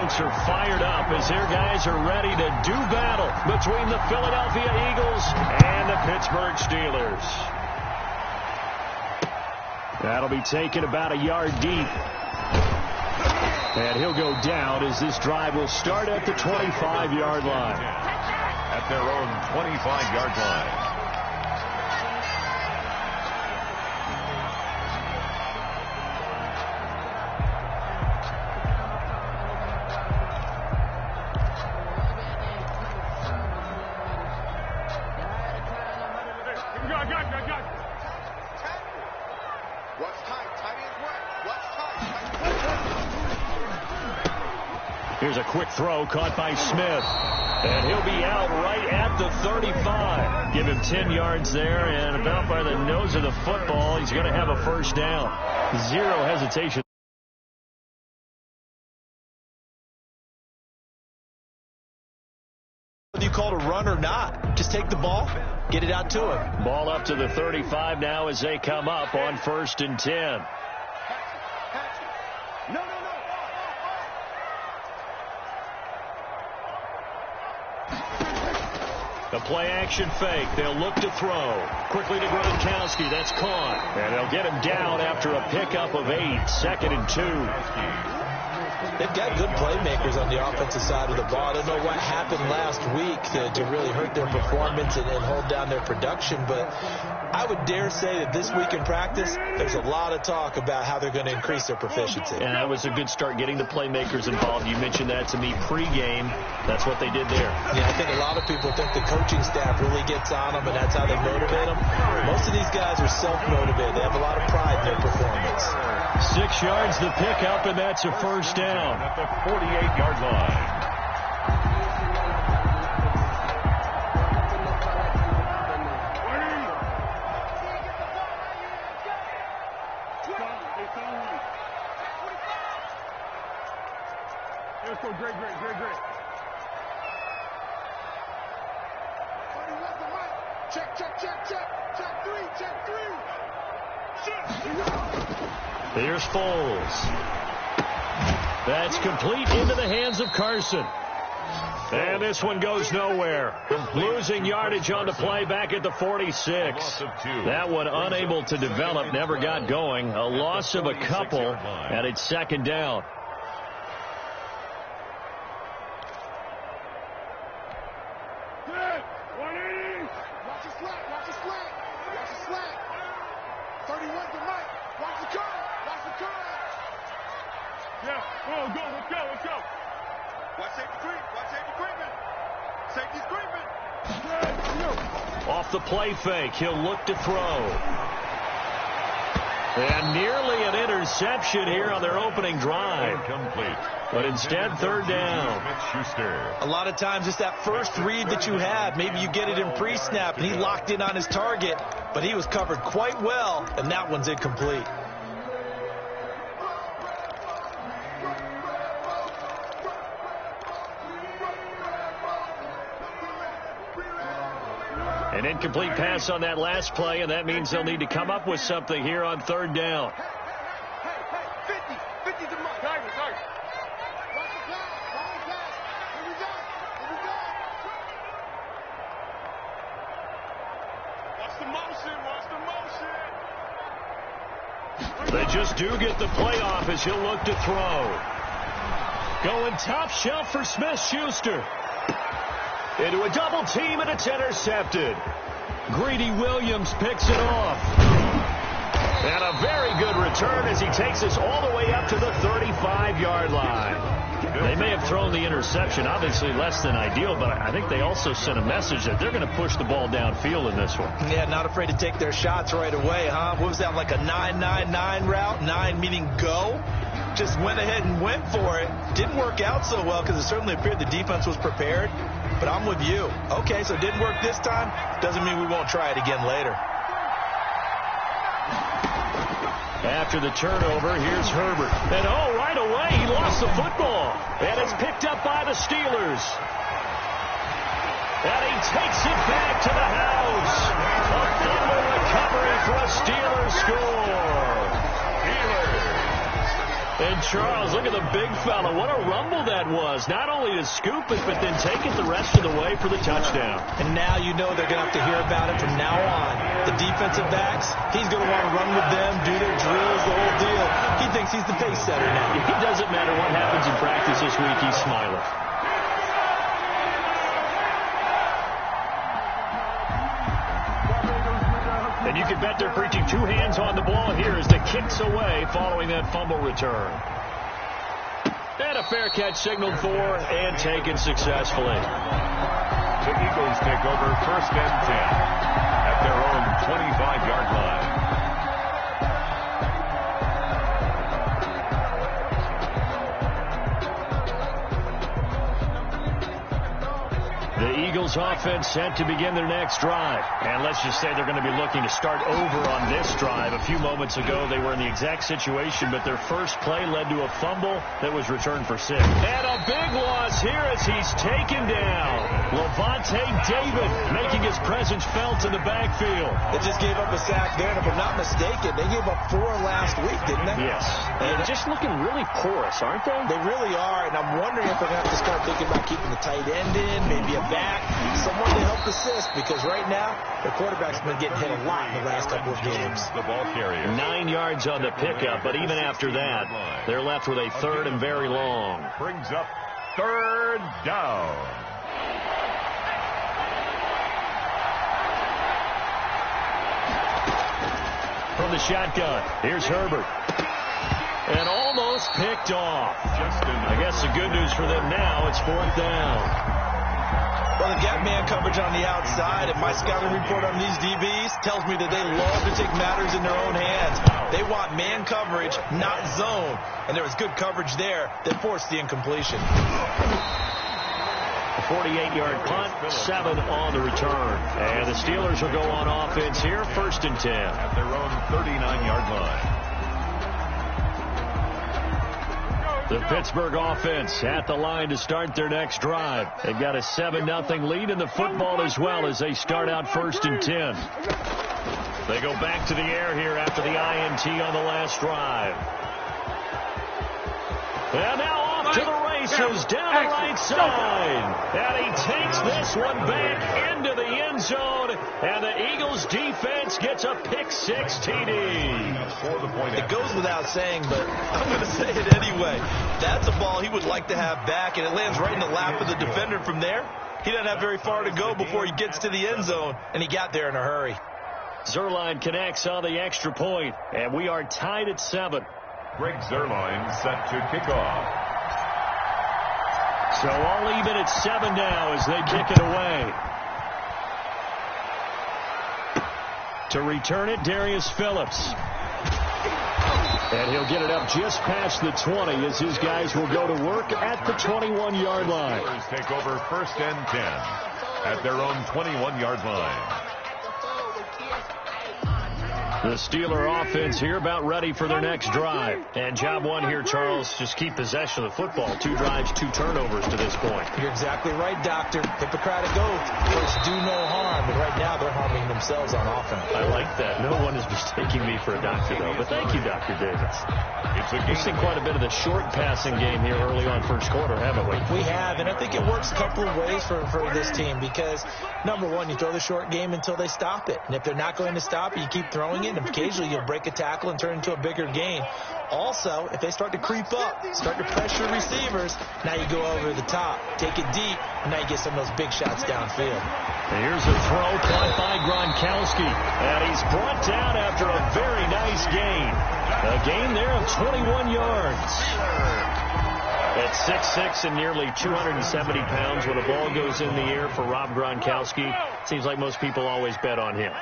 folks are fired up as their guys are ready to do battle between the Philadelphia Eagles and the Pittsburgh Steelers. That'll be taken about a yard deep. And he'll go down as this drive will start at the 25-yard line. At their own 25-yard line. Here's a quick throw caught by Smith. And he'll be out right at the 35. Give him 10 yards there, and about by the nose of the football, he's going to have a first down. Zero hesitation. Whether you call it a run or not, just take the ball, get it out to him. Ball up to the 35 now as they come up on 1st and 10. A play-action fake. They'll look to throw. Quickly to Gronkowski. That's caught. And they'll get him down after a pickup of 8. 2nd and 2. They've got good playmakers on the offensive side of the ball. I don't know what happened last week to really hurt their performance and hold down their production, but I would dare say that this week in practice, there's a lot of talk about how they're going to increase their proficiency. And that was a good start getting the playmakers involved. You mentioned that to me pregame. That's what they did there. Yeah, I think a lot of people think the coaching staff really gets on them, and that's how they motivate them. Most of these guys are self-motivated. They have a lot of pride in their performance. 6 yards the pickup, and that's a first down. At the 48-yard line. Let's go, great. Check 3. Here's Foles. That's complete into the hands of Carson. And this one goes nowhere. Losing yardage on the play back at the 46. That one unable to develop, never got going. A loss of a couple, and it's 2nd down. Off the play fake, he'll look to throw. And nearly an interception here on their opening drive. Incomplete. But instead, 3rd down. A lot of times it's that first read that you have. Maybe you get it in pre-snap, and he locked in on his target, but he was covered quite well, and that one's incomplete. An incomplete pass on that last play, and that means they'll need to come up with something here on 3rd down. They just do get the play off as he'll look to throw. Going top shelf for Smith-Schuster. Into a double team, and it's intercepted. Greedy Williams picks it off. And a very good return as he takes us all the way up to the 35-yard line. They may have thrown the interception, obviously less than ideal, but I think they also sent a message that they're going to push the ball downfield in this one. Yeah, not afraid to take their shots right away, huh? What was that, like a 9-9-9 route? 9 meaning go? Just went ahead and went for it. Didn't work out so well because it certainly appeared the defense was prepared. But I'm with you. Okay, so it didn't work this time. Doesn't mean we won't try it again later. After the turnover, here's Herbert. And right away, he lost the football. And it's picked up by the Steelers. And he takes it back to the house. A fumble recovery for a Steelers score. And Charles, look at the big fella. What a rumble that was. Not only to scoop it, but then take it the rest of the way for the touchdown. And now you know they're going to have to hear about it from now on. The defensive backs, he's going to want to run with them, do their drills, the whole deal. He thinks he's the pace setter now. It doesn't matter what happens in practice this week. He's smiling. And you can bet they're preaching two hands on the ball here as the kick's away following that fumble return. And a fair catch signaled for and taken successfully. The Eagles take over 1st and 10 at their own 25-yard line. The Eagles offense set to begin their next drive. And let's just say they're going to be looking to start over on this drive. A few moments ago, they were in the exact situation, but their first play led to a fumble that was returned for 6. And a big loss here as he's taken down. Levante David making his presence felt in the backfield. They just gave up a sack there, and if I'm not mistaken, they gave up 4 last week, didn't they? Yes. And just looking really porous, aren't they? They really are, and I'm wondering if they're going to have to start thinking about keeping the tight end in, maybe a back, someone to help assist, because right now the quarterback's been getting hit a lot in the last couple of games. The ball carrier. 9 yards on the pickup, but even after that, they're left with a 3rd and very long. Brings up 3rd down. From the shotgun, here's Herbert. And almost picked off. I guess the good news for them now, it's 4th down. Well, they got man coverage on the outside, and my scouting report on these DBs tells me that they love to take matters in their own hands. They want man coverage, not zone. And there was good coverage there that forced the incompletion. A 48-yard punt, 7 on the return. And the Steelers will go on offense here, 1st and 10. At their own 39-yard line. The Pittsburgh offense at the line to start their next drive. They've got a 7-0 lead in the football as well as they start out 1st and 10. They go back to the air here after the INT on the last drive. And now off to the races down the right side. And he takes this one back into the end zone. And the Eagles defense gets a pick-6 TD. It goes without saying, but I'm going to say it anyway. That's a ball he would like to have back, and it lands right in the lap of the defender from there. He doesn't have very far to go before he gets to the end zone, and he got there in a hurry. Zerline connects on the extra point, and we are tied at 7. Greg Zerline set to kick off. So all even at 7 now as they kick it away. To return it, Darius Phillips. And he'll get it up just past the 20 as his guys will go to work at the 21-yard line. The Steelers take over 1st and 10 at their own 21-yard line. The Steeler offense here about ready for their next drive. And job one here, Charles, just keep possession of the football. 2 drives, 2 turnovers to this point. You're exactly right, Doctor. Hippocratic oath. First, do no harm. But right now, they're harming themselves on offense. I like that. No one is mistaking me for a doctor, though. But thank you, Dr. Davis. We've seen quite a bit of the short passing game here early on first quarter, haven't we? We have, and I think it works a couple of ways for this team because, number one, you throw the short game until they stop it. And if they're not going to stop it, you keep throwing it, and occasionally you'll break a tackle and turn it into a bigger gain. Also, if they start to creep up, start to pressure receivers, now you go over the top, take it deep, and now you get some of those big shots downfield. And here's a throw caught by Gronkowski, and he's brought down after a very nice gain. A gain there of 21 yards. At 6'6" and nearly 270 pounds, when a ball goes in the air for Rob Gronkowski, seems like most people always bet on him.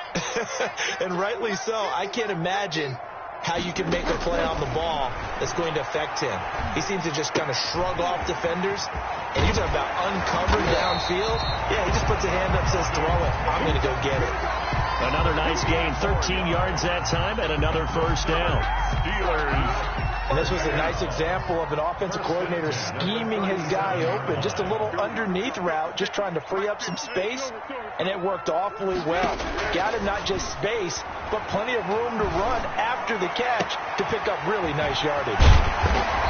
And rightly so. I can't imagine how you can make a play on the ball that's going to affect him. He seems to just kind of shrug off defenders. And you're talking about uncovered downfield. Yeah, he just puts a hand up, says throw it. I'm going to go get it. Another nice gain, 13 yards that time, and another first down. Steelers And this was a nice example of an offensive coordinator scheming his guy open. Just a little underneath route, just trying to free up some space, and it worked awfully well. Got him not just space, but plenty of room to run after the catch to pick up really nice yardage.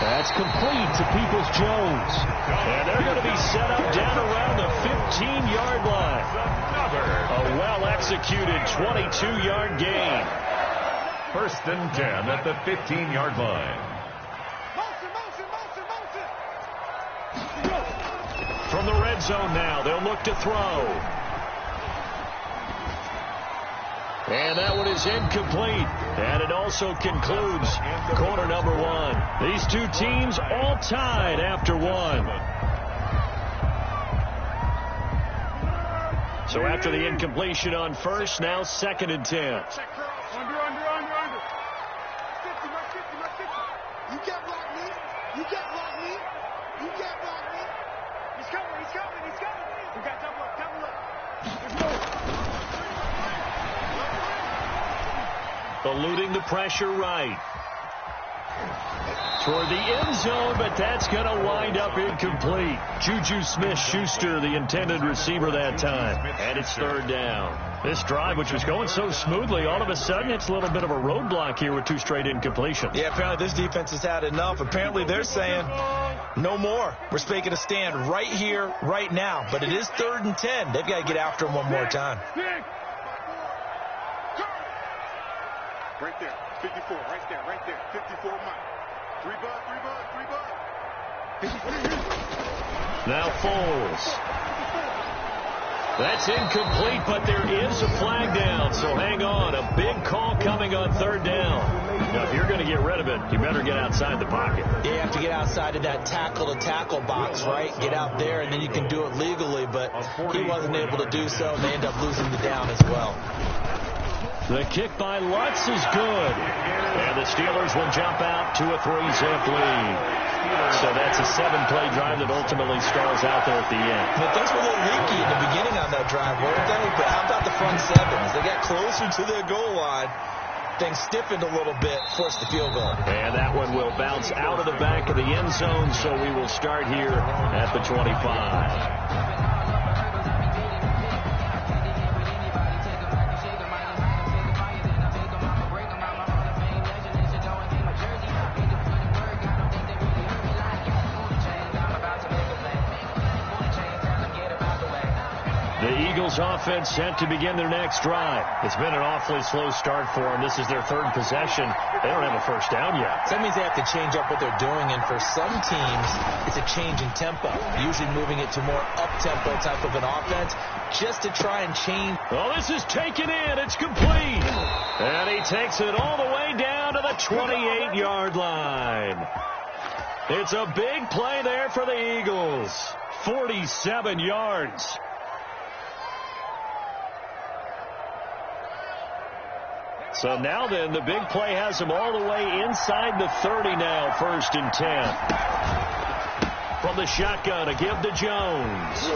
That's complete to Peoples-Jones. And they're going to be set up down around the 15-yard line. A well-executed 22-yard gain. First and 10 at the 15-yard line. From the red zone now, they'll look to throw. And that one is incomplete. And it also concludes quarter number one. These two teams all tied after one. So after the incompletion on first, now second and 10. Under. You can't block me. You can't block me. You can't block me. He's coming. We got double up. Eluding the pressure right. Toward the end zone, but that's going to wind up incomplete. Juju Smith-Schuster, the intended receiver that time. And it's third down. This drive, which was going so smoothly, all of a sudden it's a little bit of a roadblock here with two straight incompletions. Yeah, apparently this defense has had enough. Apparently they're saying no more. We're making a stand right here, right now. But it is third and 10. They've got to get after him one more time. Right there. 54. Right there. 54 mile. 3 bud. Now Foles. That's incomplete, but there is a flag down, so hang on. A big call coming on third down. Now, if you're going to get rid of it, you better get outside the pocket. Yeah, you have to get outside of that tackle-to-tackle box, right? Get out there, and then you can do it legally, but he wasn't able to do so, and they end up losing the down as well. The kick by Lutz is good. And the Steelers will jump out to a 3-zip lead. So that's a 7-play drive that ultimately stalls out there at the end. But things were a little leaky in the beginning on that drive, weren't they? But how about the front seven? As they got closer to their goal line, things stiffened a little bit, forced the field goal. And that one will bounce out of the back of the end zone, so we will start here at the 25. Offense set to begin their next drive. It's been an awfully slow start for them. This is their third possession. They don't have a first down yet. So that means they have to change up what they're doing, and for some teams, it's a change in tempo, usually moving it to more up-tempo type of an offense, just to try and change. Oh, this is taken in. It's complete. And he takes it all the way down to the 28-yard line. It's a big play there for the Eagles. 47 yards. So now then, the big play has them all the way inside the 30 now, first and 10. From the shotgun, a give to Jones.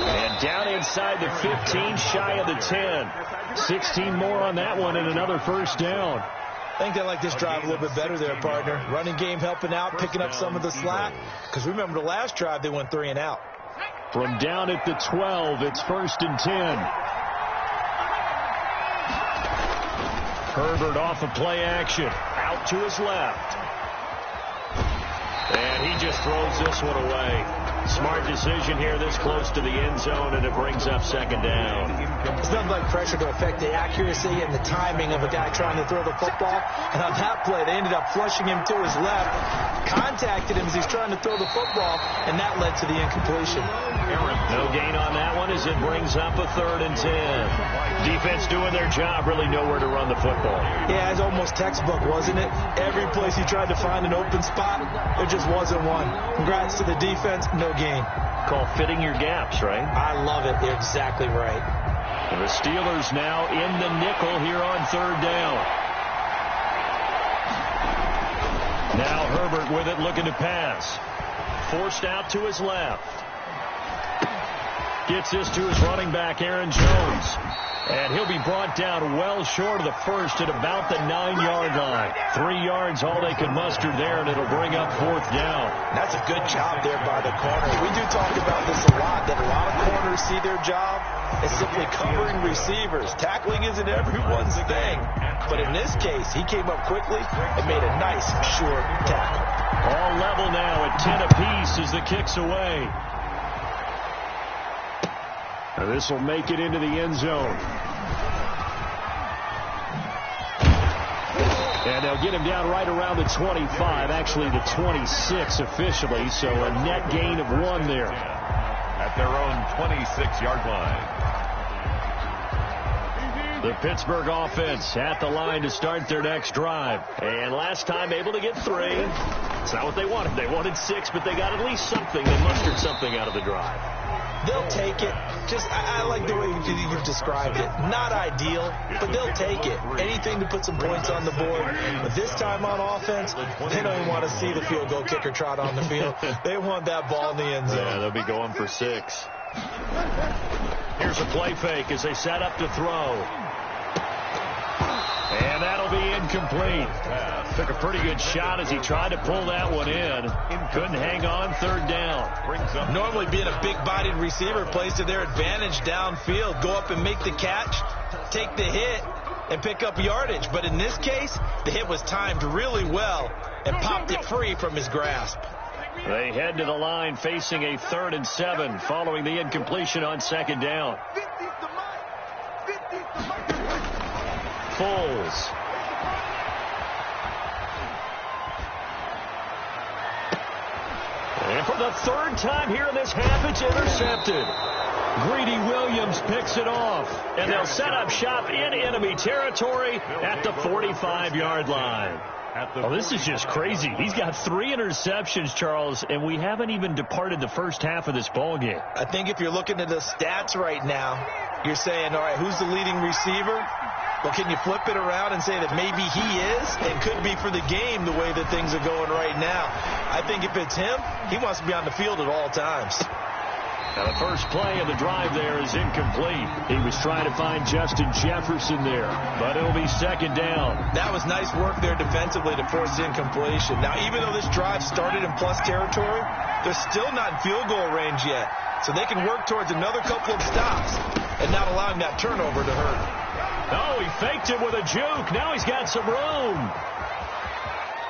And down inside the 15, shy of the 10. 16 more on that one and another first down. I think they like this drive a little bit better there, partner. Running game helping out, picking up some of the slack. Because remember the last drive, they went 3 and out. From down at the 12, it's first and 10. Herbert off of play action. Out to his left. And he just throws this one away. Smart decision here this close to the end zone, and it brings up second down. It's nothing like pressure to affect the accuracy and the timing of a guy trying to throw the football. And on that play, they ended up flushing him to his left, contacted him as he's trying to throw the football, and that led to the incompletion. No gain on that one as it brings up a third and 10. Defense doing their job, really nowhere to run the football. Yeah, it's almost textbook, wasn't it? Every place he tried to find an open spot, there just wasn't one. Congrats to the defense, no gain. Called fitting your gaps, right? I love it. You're exactly right. And the Steelers now in the nickel here on third down. Now Herbert with it, looking to pass. Forced out to his left. Gets this to his running back, Aaron Jones. And he'll be brought down well short of the first at about the 9-yard line. 3 yards, all they could muster there, and it'll bring up 4th down. That's a good job there by the corner. We do talk about this a lot, that a lot of corners see their job as simply covering receivers. Tackling isn't everyone's thing. But in this case, he came up quickly and made a nice, short tackle. All level now at 10 apiece as the kick's away. Now this will make it into the end zone. And they'll get him down right around the 25, actually the 26 officially, so a net gain of 1 there. At their own 26-yard line. The Pittsburgh offense at the line to start their next drive. And last time able to get 3. It's not what they wanted. They wanted 6, but they got at least something. They mustered something out of the drive. They'll take it. I like the way you've described it. Not ideal, but they'll take it. Anything to put some points on the board. But this time on offense, they don't even want to see the field goal kicker trot on the field. They want that ball in the end zone. Yeah, they'll be going for 6. Here's a play fake as they set up to throw. And that'll be incomplete. Took a pretty good shot as he tried to pull that one in. Couldn't hang on. 3rd down. Normally being a big-bodied receiver plays to their advantage downfield. Go up and make the catch, take the hit, and pick up yardage. But in this case, the hit was timed really well and popped it free from his grasp. They head to the line facing a 3rd and 7 following the incompletion on 2nd down. Foles. And for the 3rd time here in this half, it's intercepted. Greedy Williams picks it off, and they'll set up shop in enemy territory at the 45-yard line. Oh, this is just crazy. He's got 3 interceptions, Charles, and we haven't even departed the first half of this ball game. I think if you're looking at the stats right now, you're saying, all right, who's the leading receiver? Well, can you flip it around and say that maybe he is and could be for the game the way that things are going right now? I think if it's him, he wants to be on the field at all times. Now, the first play of the drive there is incomplete. He was trying to find Justin Jefferson there, but it'll be 2nd down. That was nice work there defensively to force incompletion. Now, even though this drive started in plus territory, they're still not in field goal range yet, so they can work towards another couple of stops and not allowing that turnover to hurt. Oh, he faked it with a juke. Now he's got some room.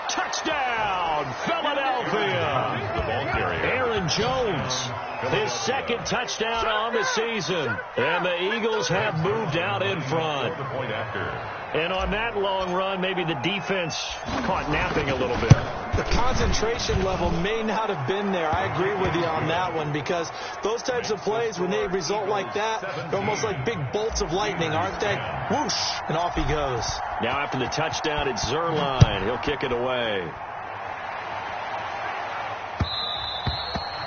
Touchdown, Philadelphia. The ball carrier. Aaron Jones, his 2nd touchdown on the season. And the Eagles have moved out in front. The point after. And on that long run, maybe the defense caught napping a little bit. The concentration level may not have been there. I agree with you on that one, because those types of plays, when they result like that, they're almost like big bolts of lightning, aren't they? Whoosh, and off he goes. Now after the touchdown, it's Zerline. He'll kick it away.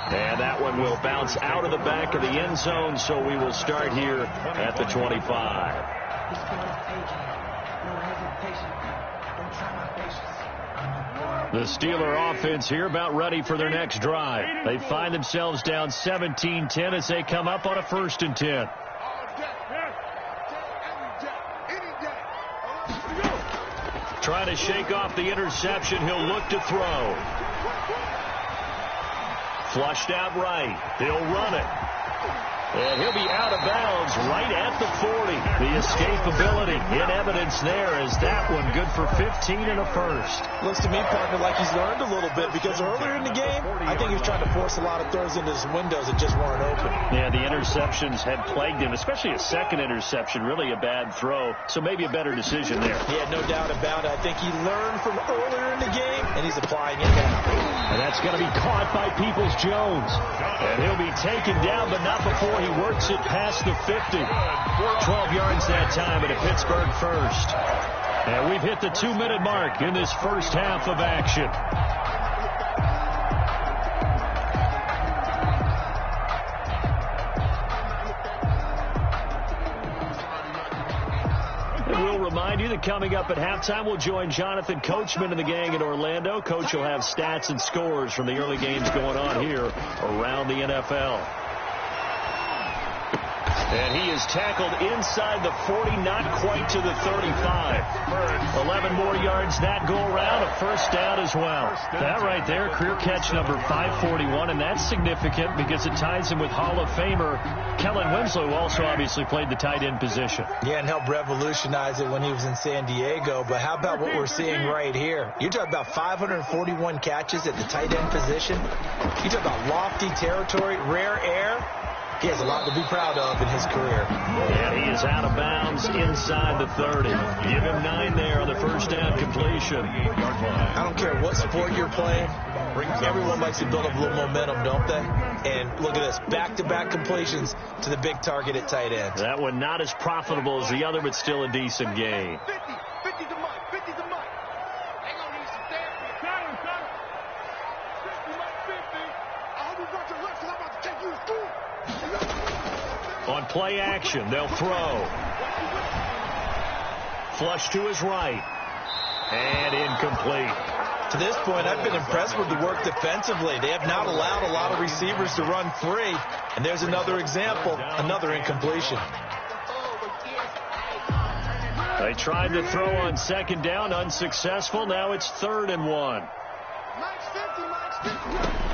And that one will bounce out of the back of the end zone, so we will start here at the 25. The Steeler offense here about ready for their next drive. They find themselves down 17-10 as they come up on a 1st and 10. Trying to shake off the interception. He'll look to throw. Flushed out right. He'll run it. And he'll be out of bounds right at the 40. The escapability in evidence there as that one good for 15 and a first. Looks to me, partner, like he's learned a little bit, because earlier in the game, I think he was trying to force a lot of throws into his windows that just weren't open. Yeah, the interceptions had plagued him, especially a 2nd interception, really a bad throw. So maybe a better decision there. Yeah, no doubt about it. I think he learned from earlier in the game, and he's applying it now. And that's going to be caught by Peoples-Jones. And he'll be taken down, but not before he works it past the 50. 12 yards that time at a Pittsburgh first. And we've hit the 2-minute mark in this first half of action. And we'll remind you that coming up at halftime, we'll join Jonathan Coachman and the gang in Orlando. Coach will have stats and scores from the early games going on here around the NFL. And he is tackled inside the 40, not quite to the 35. 11 more yards that go around, a first down as well. That right there, career catch number 541, and that's significant because it ties him with Hall of Famer Kellen Winslow, who also obviously played the tight end position. Yeah, and helped revolutionize it when he was in San Diego. But how about what we're seeing right here? You're talking about 541 catches at the tight end position. You talk about lofty territory, rare air. He has a lot to be proud of in his career. And he is out of bounds inside the 30. Give him 9 there on the first down completion. I don't care what sport you're playing. Everyone likes to build up a little momentum, don't they? And look at this, back-to-back completions to the big target at tight end. That one not as profitable as the other, but still a decent gain. 50 to Mike. 50 to Mike. They gonna need some therapy. Got him. 50 Mike, 50. I hope you brought your left, because I'm about to take you to school. On play action, they'll throw. Flush to his right. And incomplete. To this point, I've been impressed with the work defensively. They have not allowed a lot of receivers to run free. And there's another example, another incompletion. They tried to throw on second down, unsuccessful. Now it's 3rd and 1. Mike's 50, Mike's 50.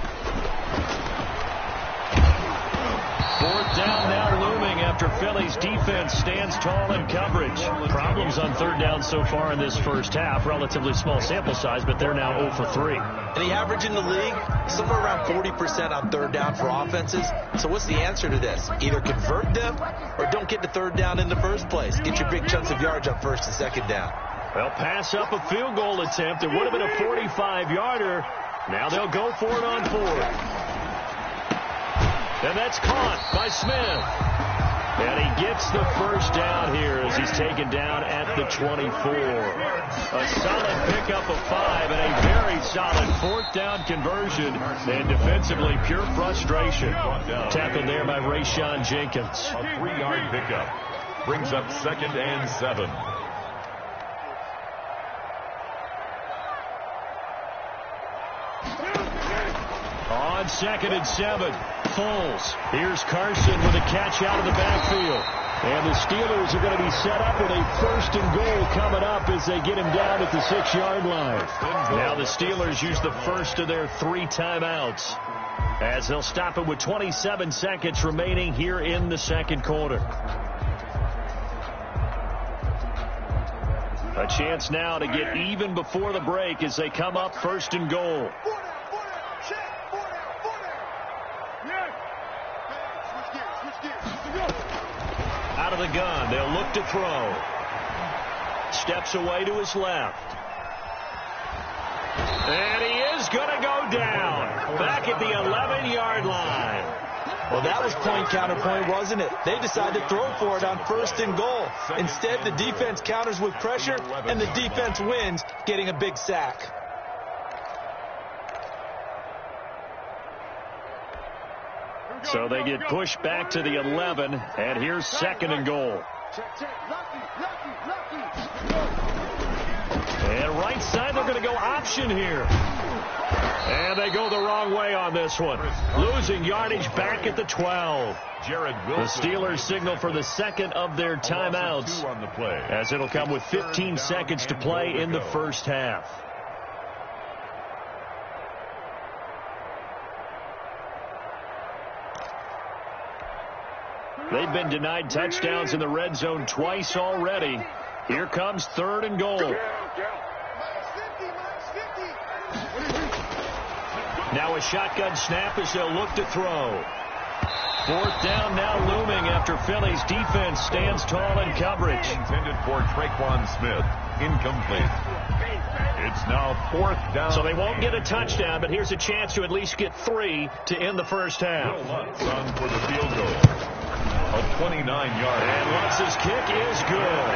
4th down now looming after Philly's defense stands tall in coverage. Problems on 3rd down so far in this first half. Relatively small sample size, but they're now 0 for 3. And the average in the league, somewhere around 40% on 3rd down for offenses. So what's the answer to this? Either convert them or don't get to 3rd down in the first place. Get your big chunks of yards on 1st and 2nd down. They'll pass up a field goal attempt. It would have been a 45-yarder. Now they'll go for it on 4th. And that's caught by Smith. And he gets the first down here as he's taken down at the 24. A solid pickup of 5 and a very solid 4th down conversion. And defensively, pure frustration. Tackled there by Rayshon Jenkins. A 3-yard pickup. Brings up 2nd and 7. On 2nd and 7. Foles. Here's Carson with a catch out of the backfield. And the Steelers are going to be set up with a 1st and goal coming up as they get him down at the 6-yard line. Now the Steelers use the first of their 3 timeouts as they'll stop it with 27 seconds remaining here in the 2nd quarter. A chance now to get even before the break as they come up 1st and goal. Out of the gun, they'll look to throw. Steps away to his left. And he is going to go down. Back at the 11-yard line. Well, that was point counterpoint, wasn't it? They decided to throw for it on 1st and goal. Instead, the defense counters with pressure, and the defense wins, getting a big sack. So they get pushed back to the 11, and here's 2nd and goal. And right side, they're going to go option here. And they go the wrong way on this one. Losing yardage back at the 12. The Steelers signal for the 2nd of their timeouts, as it'll come with 15 seconds to play in the first half. They've been denied touchdowns in the red zone twice already. Here comes 3rd and goal. Now a shotgun snap as they'll look to throw. 4th down now looming after Philly's defense stands tall in coverage. Intended for Traquan Smith. Incomplete. It's now 4th down. So they won't get a touchdown, but here's a chance to at least get 3 to end the first half. Run for the field goal. A 29-yard. And Lutz's kick is good.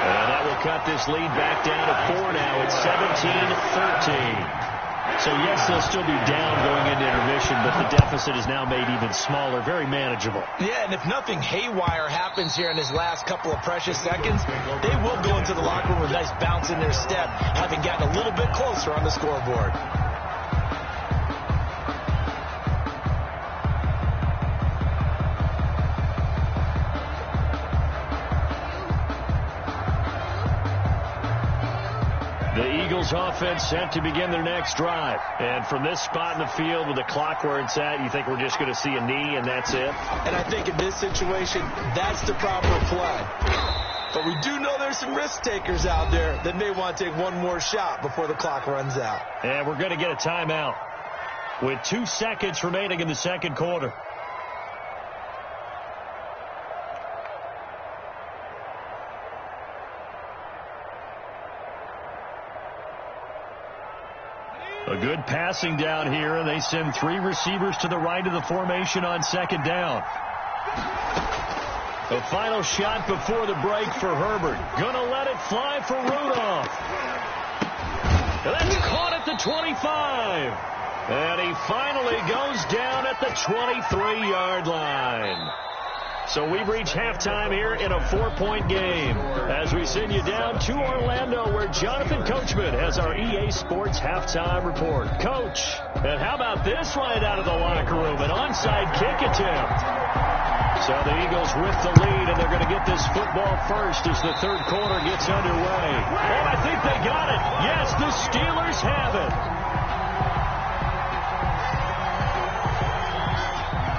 And that will cut this lead back down to 4 now. It's 17-13. So, yes, they'll still be down going into intermission, but the deficit is now made even smaller, very manageable. Yeah, and if nothing haywire happens here in his last couple of precious seconds, they will go into the locker room with a nice bounce in their step, having gotten a little bit closer on the scoreboard. Eagles offense set to begin their next drive. And from this spot in the field with the clock where it's at, you think we're just going to see a knee and that's it? And I think in this situation, that's the proper play. But we do know there's some risk takers out there that may want to take one more shot before the clock runs out. And we're going to get a timeout with 2 seconds remaining in the second quarter. A good passing down here, and they send 3 receivers to the right of the formation on second down. The final shot before the break for Herbert. Gonna let it fly for Rudolph. That's caught at the 25. And he finally goes down at the 23-yard line. So we've reached halftime here in a 4-point game as we send you down to Orlando where Jonathan Coachman has our EA Sports halftime report. Coach, and how about this right out of the locker room? An onside kick attempt. So the Eagles with the lead, and they're going to get this football first as the third quarter gets underway. Oh, I think they got it. Yes, the Steelers have it.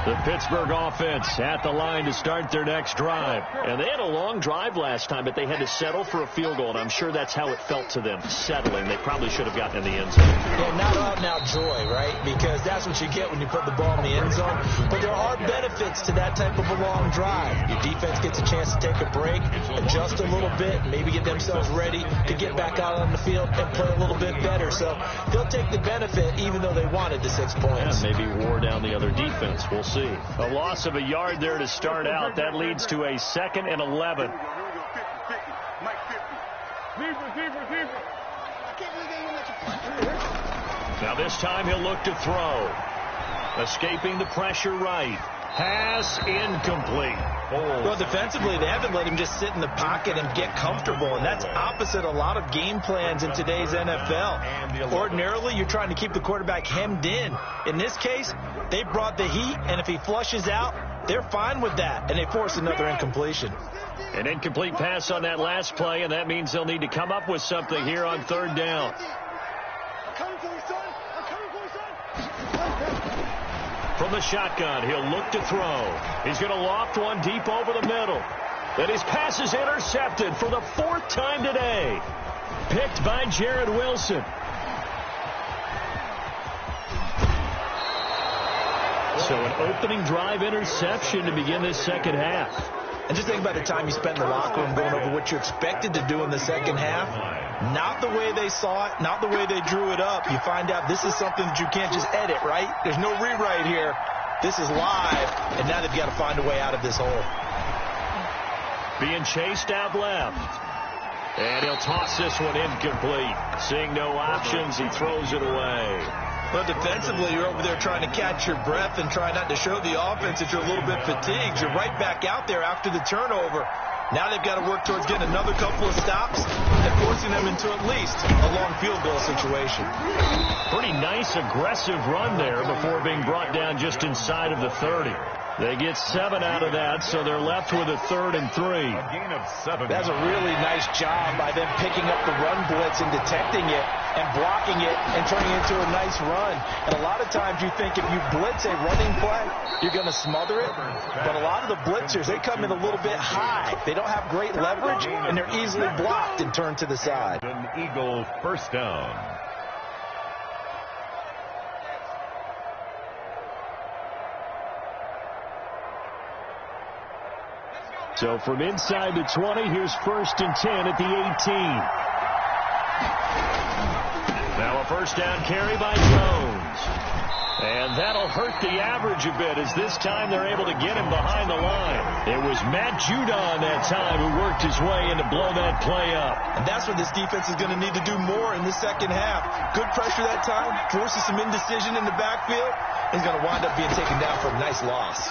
The Pittsburgh offense at the line to start their next drive. And they had a long drive last time, but they had to settle for a field goal, and I'm sure that's how it felt to them, settling. They probably should have gotten in the end zone. Yeah, not out-and-out joy, right? Because that's what you get when you put the ball in the end zone. But there are benefits to that type of a long drive. Your defense gets a chance to take a break, adjust a little bit, maybe get themselves ready to get back out on the field and play a little bit better. So they'll take the benefit even though they wanted the 6 points. Yeah, maybe wore down the other defense. We'll see. A loss of a yard there to start out. That leads to a 2nd and 11. Now this time he'll look to throw. Escaping the pressure right. Pass incomplete. Well, defensively, they haven't let him just sit in the pocket and get comfortable, and that's opposite a lot of game plans in today's NFL. Ordinarily, you're trying to keep the quarterback hemmed in. In this case, they brought the heat, and if he flushes out, they're fine with that, and they force another incompletion. An incomplete pass on that last play, and that means they'll need to come up with something here on third down. From the shotgun, he'll look to throw. He's going to loft one deep over the middle. Then his pass is intercepted for the 4th time today. Picked by Jared Wilson. So an opening drive interception to begin this second half. And just think about the time you spent in the locker room going over what you expected to do in the second half. Not the way they saw it, not the way they drew it up. You find out this is something that you can't just edit, right? There's no rewrite here. This is live, and now they've got to find a way out of this hole. Being chased out left. And he'll toss this one incomplete. Seeing no options, he throws it away. But defensively, you're over there trying to catch your breath and try not to show the offense that you're a little bit fatigued. You're right back out there after the turnover. Now they've got to work towards getting another couple of stops and forcing them into at least a long field goal situation. Pretty nice, aggressive run there before being brought down just inside of the 30. They get 7 out of that, so they're left with a 3rd and 3. A gain of 7. That's a really nice job by them picking up the run blitz and detecting it and blocking it and turning it into a nice run. And a lot of times you think if you blitz a running play, you're going to smother it. But a lot of the blitzers, they come in a little bit high. They don't have great leverage, and they're easily blocked and turned to the side. An Eagle first down. So from inside the 20, here's 1st and 10 at the 18. Now a first down carry by Jones. And that'll hurt the average a bit as this time they're able to get him behind the line. It was Matt Judon that time who worked his way in to blow that play up. And that's what this defense is going to need to do more in the second half. Good pressure that time, forces some indecision in the backfield. He's going to wind up being taken down for a nice loss.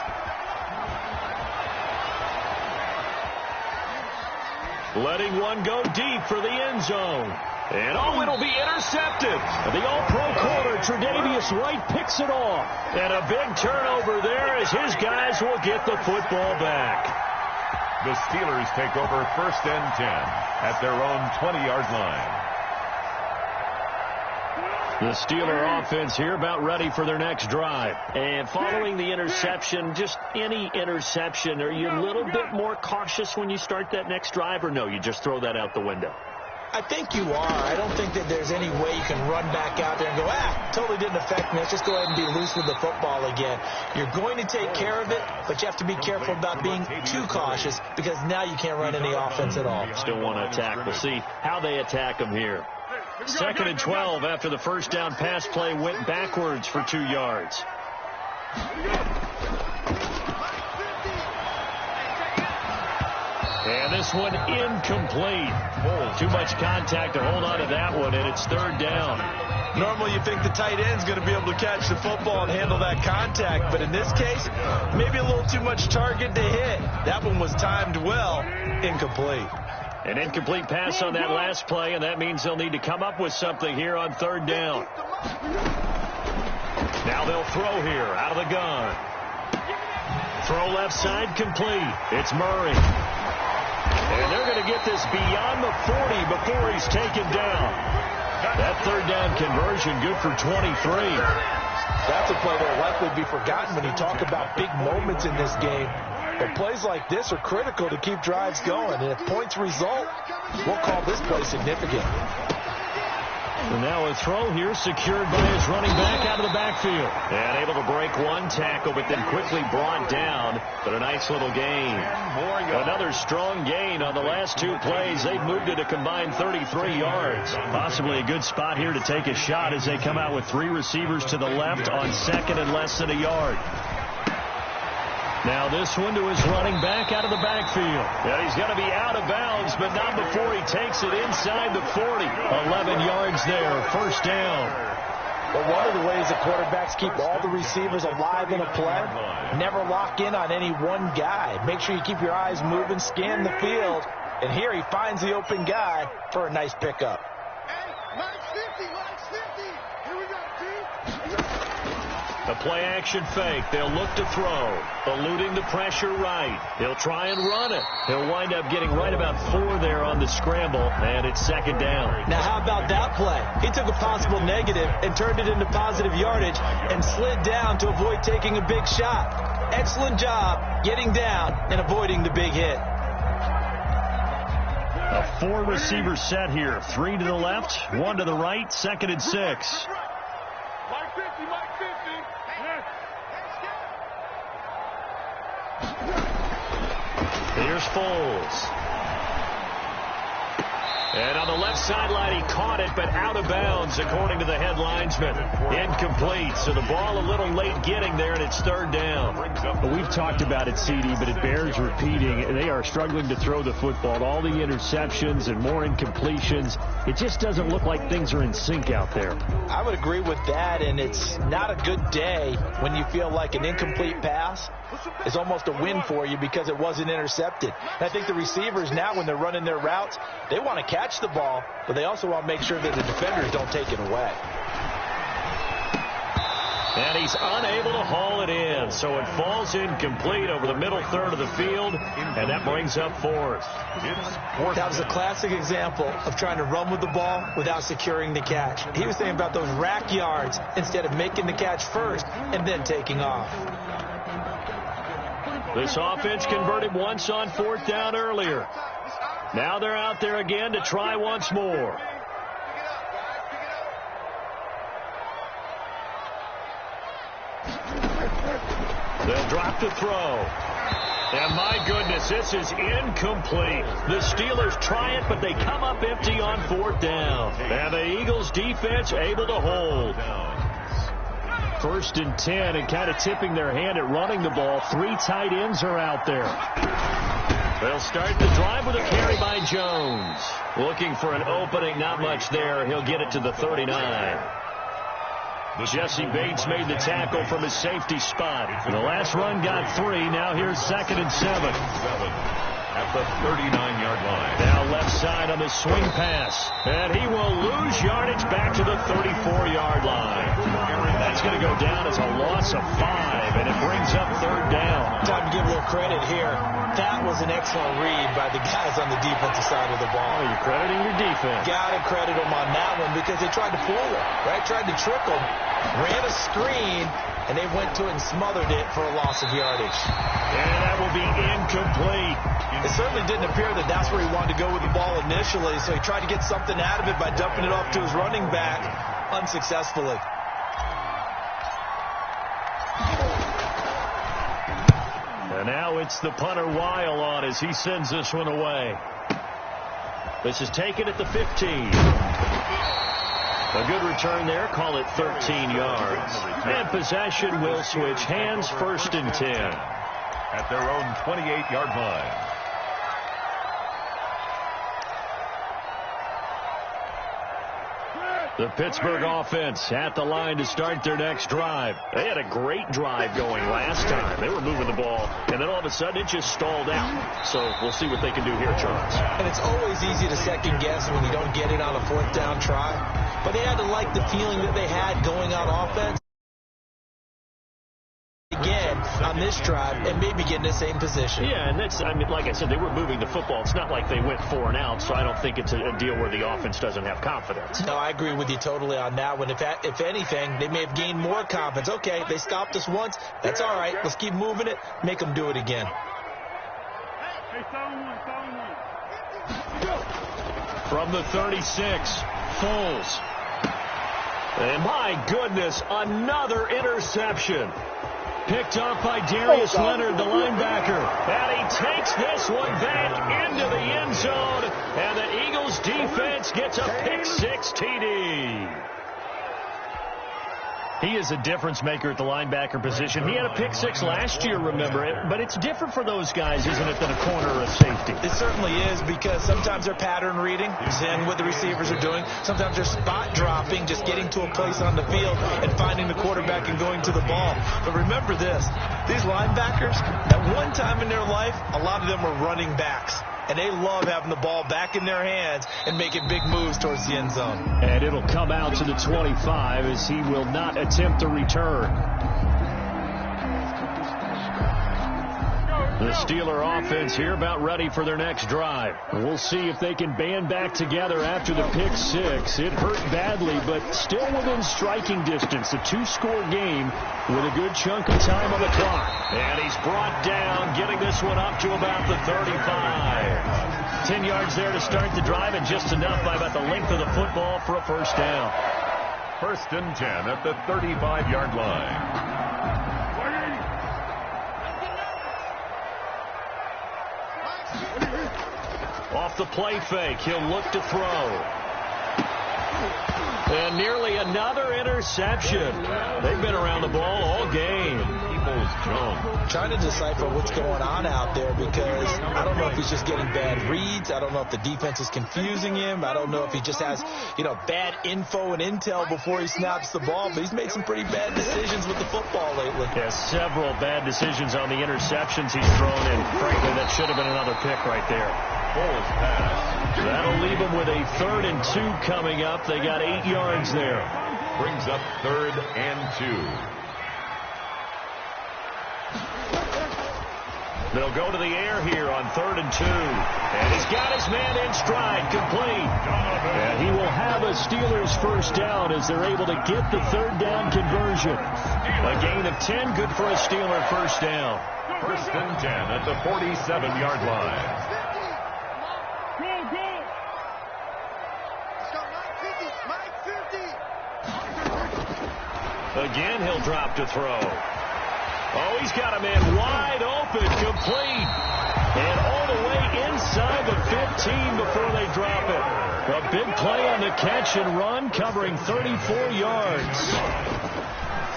Letting one go deep for the end zone. And it'll be intercepted. The all-pro corner, Tre'Davious White, picks it off. And a big turnover there as his guys will get the football back. The Steelers take over 1st and 10 at their own 20-yard line. The Steeler offense here about ready for their next drive. And following the interception, just any interception, are you a little bit more cautious when you start that next drive, or no, you just throw that out the window? I think you are. I don't think that there's any way you can run back out there and go, totally didn't affect me. Let's just go ahead and be loose with the football again. You're going to take care of it, but you have to be careful about being too cautious because now you can't run any offense at all. Still want to attack. We'll see how they attack them here. 2nd and 12 after the first down pass play went backwards for 2 yards. And this one incomplete. Too much contact to hold on to that one, and it's 3rd down. Normally you think the tight end's going to be able to catch the football and handle that contact, but in this case, maybe a little too much target to hit. That one was timed well. Incomplete. An incomplete pass on that last play, and that means they'll need to come up with something here on 3rd down. Now they'll throw here out of the gun. Throw left side complete. It's Murray. And they're going to get this beyond the 40 before he's taken down. That 3rd down conversion good for 23. That's a play that will likely be forgotten when you talk about big moments in this game. But plays like this are critical to keep drives going. And if points result, we'll call this play significant. And now a throw here secured by his running back out of the backfield. And able to break one tackle, but then quickly brought down. But a nice little gain. Another strong gain on the last 2 plays. They've moved it a combined 33 yards. Possibly a good spot here to take a shot as they come out with 3 receivers to the left on 2nd and less than a yard. Now this one to his running back out of the backfield. Yeah, he's going to be out of bounds, but not before he takes it inside the 40. 11 yards there, 1st down. But one of the ways that quarterbacks keep all the receivers alive in a play, never lock in on any one guy. Make sure you keep your eyes moving, scan the field. And here he finds the open guy for a nice pickup. A play-action fake. They'll look to throw. Eluding the pressure right. He'll try and run it. He'll wind up getting right about 4 there on the scramble, and it's 2nd down. Now, how about that play? He took a possible negative and turned it into positive yardage and slid down to avoid taking a big shot. Excellent job getting down and avoiding the big hit. A 4-receiver set here. 3 to the left, 1 to the right, 2nd and 6. Here's Foles. And on the left sideline, he caught it, but out of bounds, according to the head linesman. Incomplete, so the ball a little late getting there, and it's 3rd down. Well, we've talked about it, CD, but it bears repeating. They are struggling to throw the football. All the interceptions and more incompletions. It just doesn't look like things are in sync out there. I would agree with that, and it's not a good day when you feel like an incomplete pass is almost a win for you because it wasn't intercepted. And I think the receivers now, when they're running their routes, they want to catch the ball, but they also want to make sure that the defenders don't take it away. And he's unable to haul it in, so it falls incomplete over the middle 3rd of the field, and that brings up 4th. That was a classic example of trying to run with the ball without securing the catch. He was thinking about those rack yards instead of making the catch first and then taking off. This offense converted once on 4th down earlier. Now they're out there again to try once more. They'll drop the throw. And my goodness, this is incomplete. The Steelers try it, but they come up empty on 4th down. And the Eagles defense able to hold. 1st and 10, and kind of tipping their hand at running the ball. 3 tight ends are out there. They'll start the drive with a carry by Jones. Looking for an opening, not much there. He'll get it to the 39. Jesse Bates made the tackle from his safety spot. The last run got 3. Now here's 2nd and 7. At the 39-yard line. Now left side on the swing pass. And he will lose yardage back to the 34-yard line. That's going to go down as a loss of 5. And And it brings up third down. Time to give a little credit here. That was an excellent read by the guys on the defensive side of the ball. Oh, you're crediting your defense. Got to credit them on that one because they tried to fool him, right? Tried to trick him, ran a screen, and they went to it and smothered it for a loss of yardage. And that will be incomplete. It certainly didn't appear that that's where he wanted to go with the ball initially, so he tried to get something out of it by dumping it off to his running back unsuccessfully. And now it's the punter Weil on as he sends this one away. This is taken at the 15. A good return there. Call it 13 yards. And possession will switch hands, 1st and 10. At their own 28-yard line. The Pittsburgh offense at the line to start their next drive. They had a great drive going last time. They were moving the ball, and then all of a sudden it just stalled out. So we'll see what they can do here, Charles. And it's always easy to second guess when you don't get it on a 4th down try. But they had to like the feeling that they had going on offense again on this drive and maybe get in the same position. Yeah, and that's, I mean, like I said, they were moving the football. It's not like they went 4 and out, so I don't think it's a deal where the offense doesn't have confidence. No, I agree with you totally on that one. If anything, they may have gained more confidence. Okay, they stopped us once. That's all right. Let's keep moving it. Make them do it again. From the 36, Foles. And my goodness, another interception. Picked up by Darius Leonard, the linebacker. And he takes this one back into the end zone. And the Eagles defense gets a pick-6 TD. He is a difference maker at the linebacker position. He had a pick-6 last year, remember it. But it's different for those guys, isn't it, than a corner or a safety? It certainly is, because sometimes they're pattern reading and what the receivers are doing. Sometimes they're spot dropping, just getting to a place on the field and finding the quarterback and going to the ball. But remember this, these linebackers, at one time in their life, a lot of them were running backs. And they love having the ball back in their hands and making big moves towards the end zone. And it'll come out to the 25 as he will not attempt to return. The Steeler offense here about ready for their next drive. We'll see if they can band back together after the pick-6. It hurt badly, but still within striking distance. A 2-score game with a good chunk of time on the clock. And he's brought down, getting this one up to about the 35. 10 yards there to start the drive, and just enough by about the length of the football for a 1st down. 1st and 10 at the 35-yard line. Off the play fake, he'll look to throw. And nearly another interception. They've been around the ball all game. Trying to decipher what's going on out there, because I don't know if he's just getting bad reads. I don't know if the defense is confusing him. I don't know if he just has, bad info and intel before he snaps the ball. But he's made some pretty bad decisions with the football lately. Yeah, several bad decisions on the interceptions he's thrown, and frankly, that should have been another pick right there. That'll leave them with a 3rd and 2 coming up. They got 8 yards there. Brings up 3rd and 2. They'll go to the air here on 3rd and 2. And he's got his man in stride, complete. And he will have a Steelers 1st down as they're able to get the 3rd down conversion. A gain of 10, good for a Steeler 1st down. 1st and 10 at the 47-yard line. Again, he'll drop to throw. Oh, he's got a man wide open, complete. And all the way inside the 15 before they drop it. A big play on the catch and run, covering 34 yards.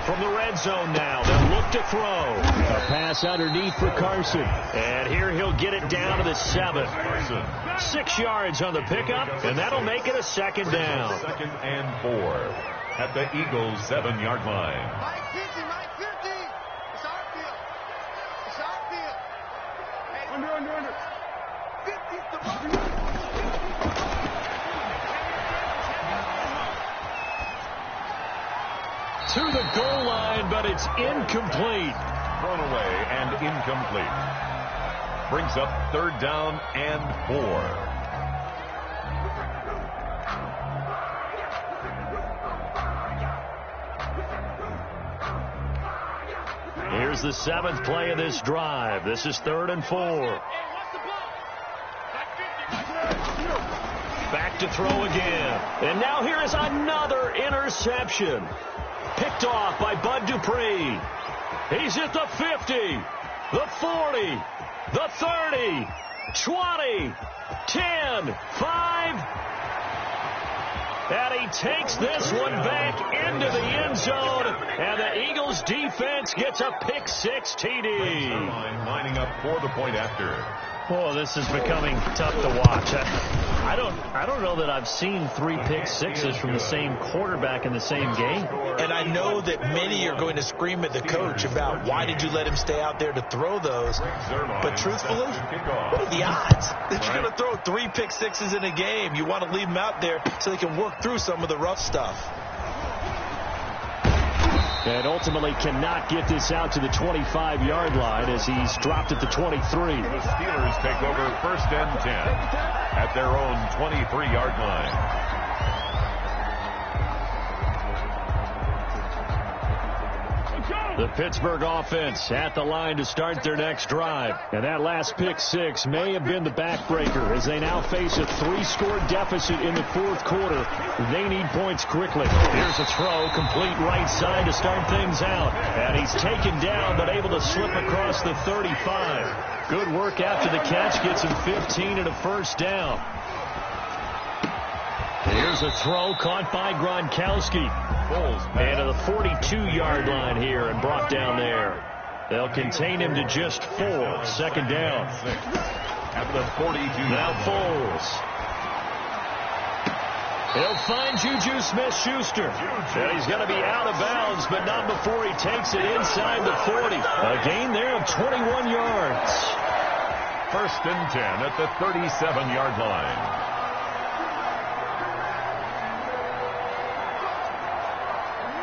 From the red zone now, they'll look to throw. A pass underneath for Carson. And here he'll get it down to the 7. 6 yards on the pickup, and that'll make it a 2nd down. 2nd and 4. At the Eagles' 7-yard line. Mike 50, Mike 50. It's our field. It's our field. Hey, under. 50's the mark. To the goal line, but it's incomplete. thrown away and incomplete. Brings up 3rd down and 4. Here's the 7th play of this drive. This is 3rd and 4. Back to throw again. And now here is another interception. Picked off by Bud Dupree. He's at the 50, the 40, the 30, 20, 10, 5. And he takes this one back into the end zone. And the Eagles defense gets a pick 6 TD. Lining up for the point after. Oh, this is becoming tough to watch. I don't know that I've seen 3 pick sixes from the same quarterback in the same game. And I know that many are going to scream at the coach about why did you let him stay out there to throw those. But truthfully, what are the odds that you're going to throw 3 pick sixes in a game? You want to leave them out there so they can work through some of the rough stuff. And ultimately cannot get this out to the 25-yard line as he's dropped at the 23. The Steelers take over 1st and 10 at their own 23-yard line. The Pittsburgh offense at the line to start their next drive. And that last pick 6 may have been the backbreaker as they now face a 3-score deficit in the 4th quarter. They need points quickly. Here's a throw, complete right side to start things out. And he's taken down but able to slip across the 35. Good work after the catch, gets him 15 and a 1st down. Here's a throw caught by Gronkowski. And to the 42-yard line here and brought down there. They'll contain him to just 4. 2nd down. At the 42. Now Foles. He'll find Juju Smith-Schuster. He's going to be out of bounds, but not before he takes it inside the 40. A gain there of 21 yards. 1st and 10 at the 37-yard line.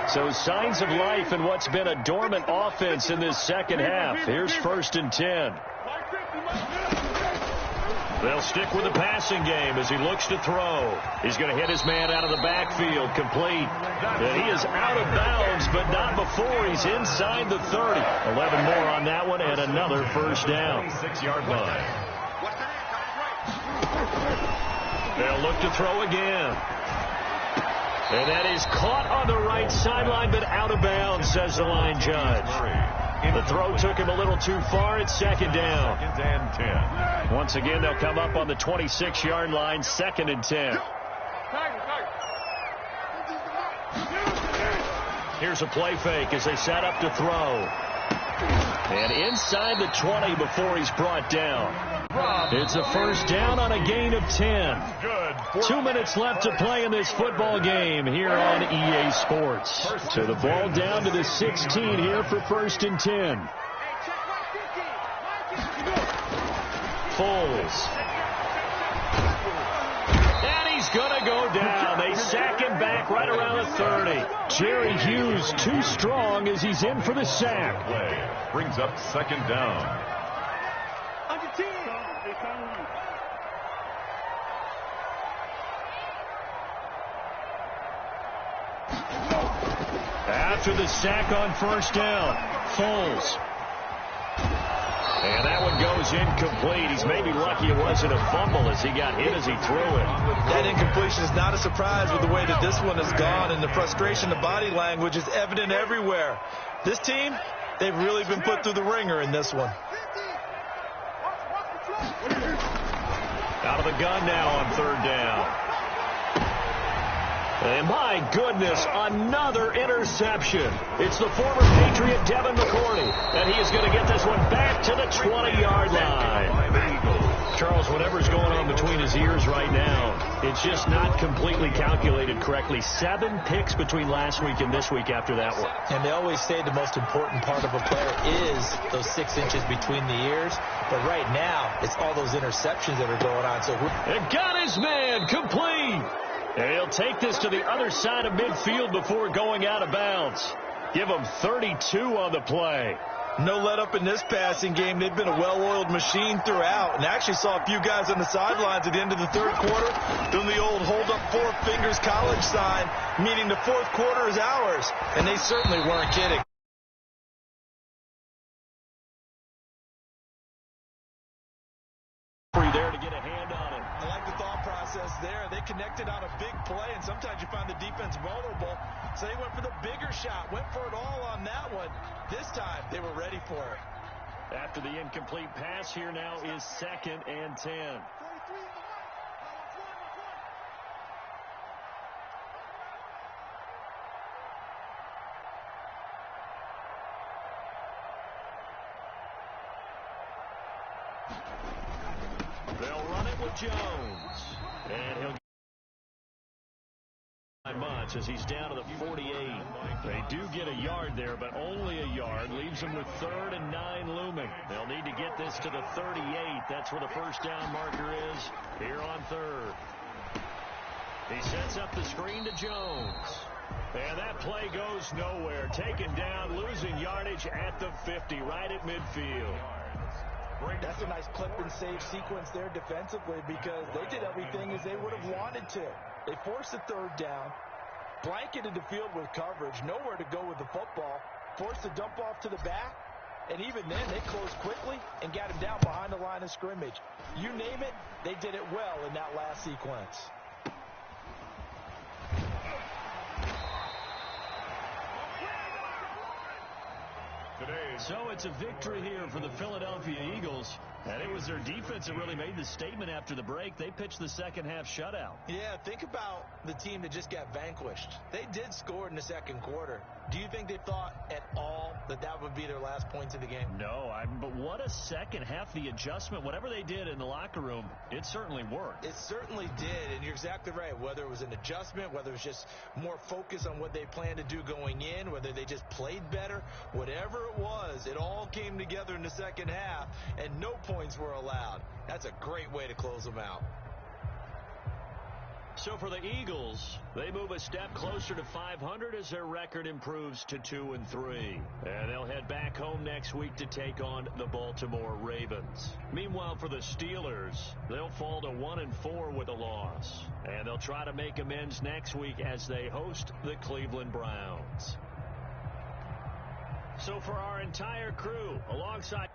So signs of life in what's been a dormant offense in this second half. Here's 1st and 10. They'll stick with the passing game as he looks to throw. He's going to hit his man out of the backfield, complete. And he is out of bounds, but not before he's inside the 30. 11 more on that one and another 1st down. 6-yard line. They'll look to throw again. And that is caught on the right sideline, but out of bounds, says the line judge. The throw took him a little too far. It's 2nd down. 2nd and 10. Once again, they'll come up on the 26-yard line, 2nd and 10. Here's a play fake as they set up to throw. And inside the 20 before he's brought down. It's a 1st down on a gain of 10. 2 minutes left to play in this football game here on EA Sports. So the ball down to the 16 here for 1st and 10. Foles. And he's going to go down. They sack him back right around the 30. Jerry Hughes too strong as he's in for the sack. Play brings up 2nd down. After the sack on 1st down, Foles. And that one goes incomplete. He's maybe lucky it wasn't a fumble as he got hit as he threw it. That incompletion is not a surprise with the way that this one has gone, and the frustration, the body language is evident everywhere. This team, they've really been put through the ringer in this one. Out of the gun now on 3rd down. And my goodness, another interception. It's the former Patriot Devin McCourty, and he is going to get this one back to the 20-yard line. Charles, whatever's going on between his ears right now, it's just not completely calculated correctly. 7 picks between last week and this week after that one. And they always say the most important part of a player is those 6 inches between the ears. But right now, it's all those interceptions that are going on. So and got his man complete. And he'll take this to the other side of midfield before going out of bounds. Give him 32 on the play. No let up in this passing game. They've been a well-oiled machine throughout, and actually saw a few guys on the sidelines at the end of the third quarter doing the old hold up four fingers college sign, meaning the fourth quarter is ours, and they certainly weren't kidding. There to get a hand on it. I like the thought process there. They connected on a big play, and sometimes you find the defense vulnerable, so they went for the bigger shot, went for it all on that one. This time, they were ready for it. After the incomplete pass, here now is 2nd and 10. They'll run it with Jones. And he'll much as he's down to the 48. They do get a yard there, but only a yard. Leaves them with 3rd and 9 looming. They'll need to get this to the 38. That's where the first down marker is here on 3rd. He sets up the screen to Jones. And that play goes nowhere. Taken down, losing yardage at the 50, right at midfield. That's a nice clip and save sequence there defensively, because they did everything as they would have wanted to. They forced the 3rd down, blanketed the field with coverage, nowhere to go with the football, forced the dump off to the back, and even then they closed quickly and got him down behind the line of scrimmage. You name it, they did it well in that last sequence. So it's a victory here for the Philadelphia Eagles. And it was their defense that really made the statement after the break. They pitched the second half shutout. Yeah, think about the team that just got vanquished. They did score in the second quarter. Do you think they thought at all that that would be their last points of the game? No, but what a second half. The adjustment, whatever they did in the locker room, it certainly worked. It certainly did, and you're exactly right. Whether it was an adjustment, whether it was just more focus on what they planned to do going in, whether they just played better, whatever it was, it all came together in the second half, and no points were allowed. That's a great way to close them out. So for the Eagles, they move a step closer to 500 as their record improves to 2-3. And they'll head back home next week to take on the Baltimore Ravens. Meanwhile, for the Steelers, they'll fall to 1-4 with a loss. And they'll try to make amends next week as they host the Cleveland Browns. So for our entire crew, alongside